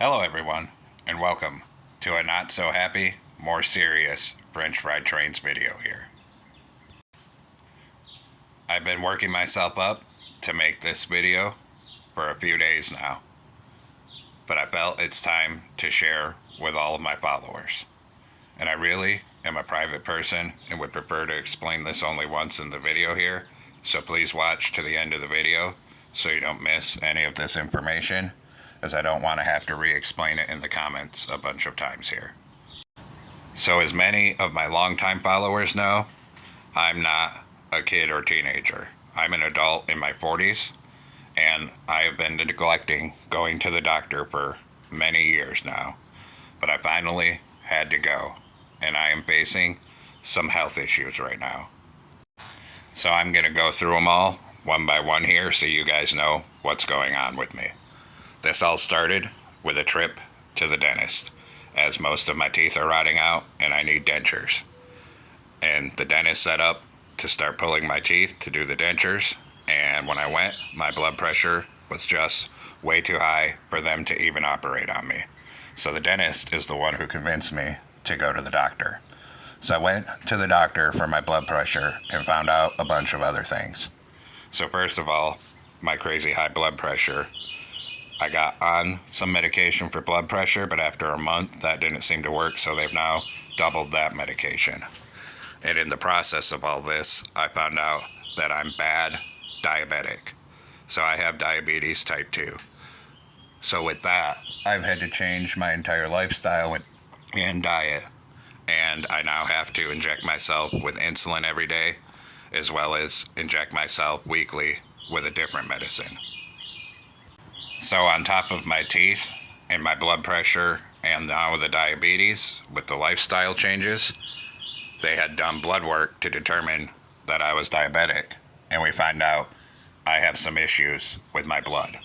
Hello, everyone, and welcome to a not so happy, more serious French Fried Trains video here. I've been working myself up to make this video for a few days now, but I felt it's time to share with all of my followers. And I really am a private person and would prefer to explain this only once in the video here, so please watch to the end of the video so you don't miss any of this information, as I don't want to have to re-explain it in the comments a bunch of times here. So as many of my longtime followers know, I'm not a kid or teenager. I'm an adult in my 40s, and I have been neglecting going to the doctor for many years now. But I finally had to go, and I am facing some health issues right now. So I'm going to go through them all one by one here so you guys know what's going on with me. This all started with a trip to the dentist, as most of my teeth are rotting out and I need dentures. And the dentist set up to start pulling my teeth to do the dentures, and when I went, my blood pressure was just way too high for them to even operate on me. So the dentist is the one who convinced me to go to the doctor. So I went to the doctor for my blood pressure and found out a bunch of other things. So first of all, my crazy high blood pressure. I got on some medication for blood pressure, but after a month that didn't seem to work, so they've now doubled that medication. And in the process of all this, I found out that I'm bad diabetic. So I have diabetes type 2. So with that, I've had to change my entire lifestyle and diet. And I now have to inject myself with insulin every day, as well as inject myself weekly with a different medicine. So on top of my teeth and my blood pressure and now the diabetes with the lifestyle changes, they had done blood work to determine that I was diabetic. And we find out I have some issues with my blood.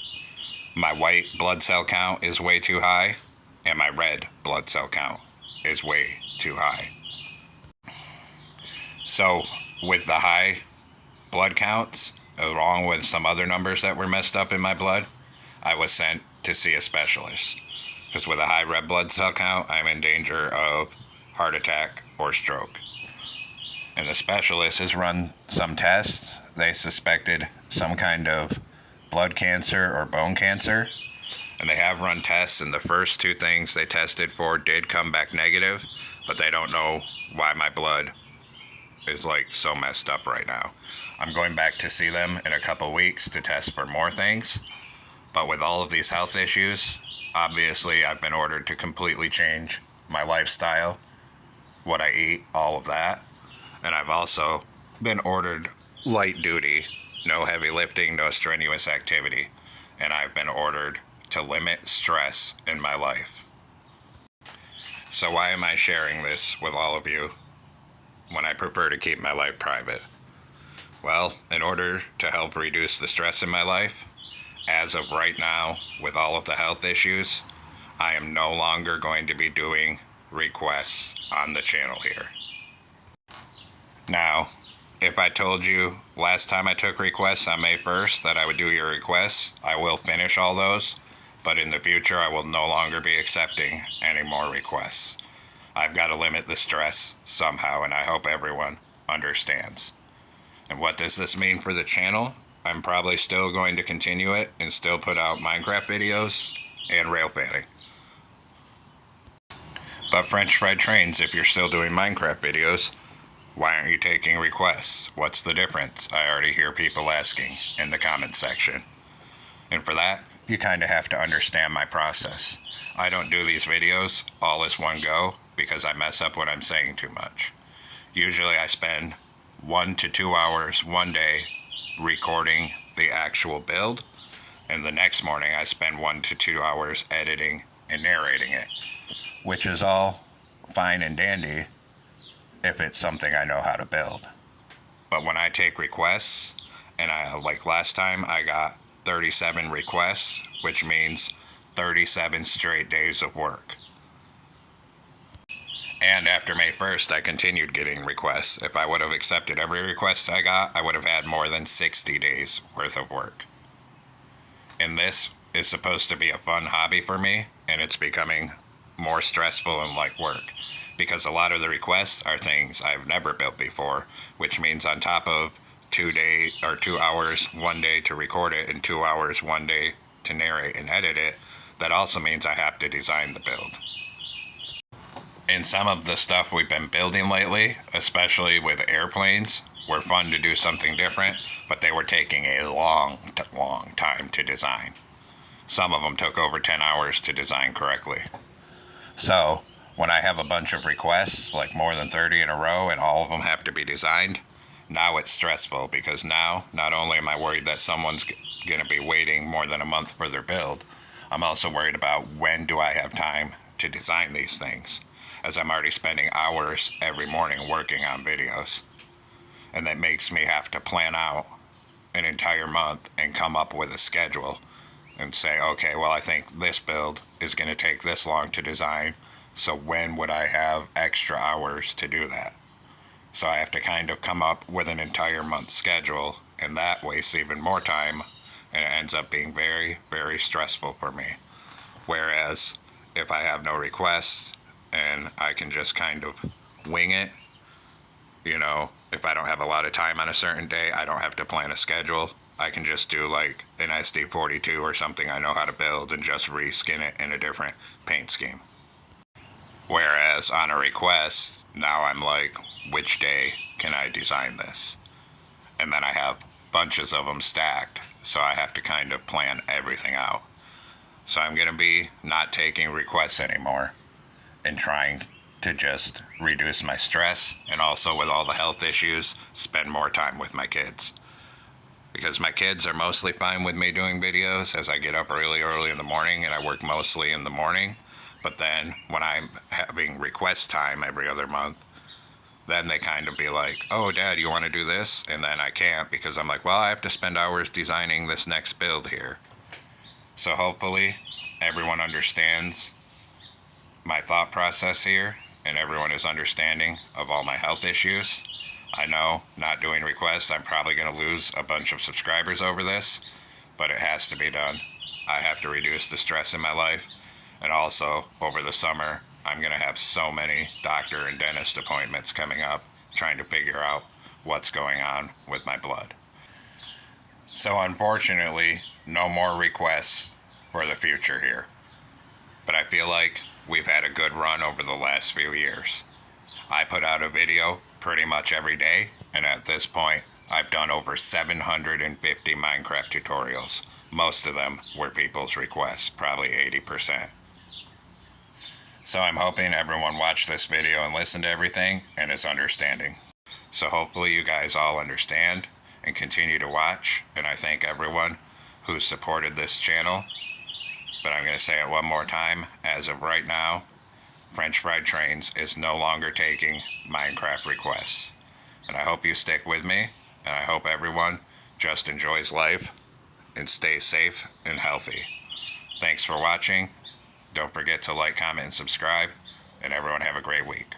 My white blood cell count is way too high, and my red blood cell count is way too high. So with the high blood counts, along with some other numbers that were messed up in my blood, I was sent to see a specialist. Because with a high red blood cell count, I'm in danger of heart attack or stroke. And the specialist has run some tests. They suspected some kind of blood cancer or bone cancer. And they have run tests, and the first two things they tested for did come back negative, but they don't know why my blood is like so messed up right now. I'm going back to see them in a couple weeks to test for more things. But with all of these health issues, obviously I've been ordered to completely change my lifestyle, what I eat, all of that. And I've also been ordered light duty, no heavy lifting, no strenuous activity. And I've been ordered to limit stress in my life. So why am I sharing this with all of you when I prefer to keep my life private? Well, in order to help reduce the stress in my life, as of right now, with all of the health issues, I am no longer going to be doing requests on the channel here. Now, if I told you last time I took requests on May 1st that I would do your requests, I will finish all those, but in the future I will no longer be accepting any more requests. I've got to limit the stress somehow, and I hope everyone understands. And what does this mean for the channel? I'm probably still going to continue it and still put out Minecraft videos and rail fanning. But French Fried Trains, if you're still doing Minecraft videos, why aren't you taking requests? What's the difference? I already hear people asking in the comments section. And for that, you kind of have to understand my process. I don't do these videos all as one go because I mess up what I'm saying too much. Usually I spend 1 to 2 hours one day recording the actual build, and the next morning I spend 1 to 2 hours editing and narrating it, which is all fine and dandy if it's something I know how to build. But when I take requests, and like last time I got 37 requests, which means 37 straight days of work. And after May 1st, I continued getting requests. If I would have accepted every request I got, I would have had more than 60 days worth of work. And this is supposed to be a fun hobby for me, and it's becoming more stressful and like work, because a lot of the requests are things I've never built before, which means on top of 2 hours one day to record it and 2 hours one day to narrate and edit it, that also means I have to design the build. And some of the stuff we've been building lately, especially with airplanes, were fun to do something different, but they were taking a long time to design. Some of them took over 10 hours to design correctly. So when I have a bunch of requests, like more than 30 in a row, and all of them have to be designed, now it's stressful, because now not only am I worried that someone's going to be waiting more than a month for their build, I'm also worried about when do I have time to design these things, as I'm already spending hours every morning working on videos. And that makes me have to plan out an entire month and come up with a schedule and say, okay, well, I think this build is going to take this long to design, so when would I have extra hours to do that? So I have to kind of come up with an entire month schedule, and that wastes even more time, and it ends up being very, very stressful for me. Whereas if I have no requests and I can just kind of wing it, if I don't have a lot of time on a certain day, I don't have to plan a schedule. I can just do like an SD42 or something I know how to build and just reskin it in a different paint scheme. Whereas on a request, now I'm like, which day can I design this? And then I have bunches of them stacked, so I have to kind of plan everything out. So I'm going to be not taking requests anymore and trying to just reduce my stress, and also with all the health issues, spend more time with my kids. Because my kids are mostly fine with me doing videos, as I get up really early in the morning and I work mostly in the morning. But then when I'm having request time every other month, then they kind of be like, oh, Dad, you want to do this? And then I can't, because I'm like, well, I have to spend hours designing this next build here. So hopefully everyone understands my thought process here, and everyone is understanding of all my health issues. I know not doing requests, I'm probably going to lose a bunch of subscribers over this, but it has to be done. I have to reduce the stress in my life. And also, over the summer, I'm going to have so many doctor and dentist appointments coming up, trying to figure out what's going on with my blood. So unfortunately, no more requests for the future here. But I feel like we've had a good run over the last few years. I put out a video pretty much every day, and at this point, I've done over 750 Minecraft tutorials. Most of them were people's requests, probably 80%. So I'm hoping everyone watched this video and listened to everything and is understanding. So hopefully you guys all understand and continue to watch, and I thank everyone who supported this channel. But I'm going to say it one more time. As of right now, French Fried Trains is no longer taking Minecraft requests. And I hope you stick with me, and I hope everyone just enjoys life and stays safe and healthy. Thanks for watching. Don't forget to like, comment, and subscribe, and everyone have a great week.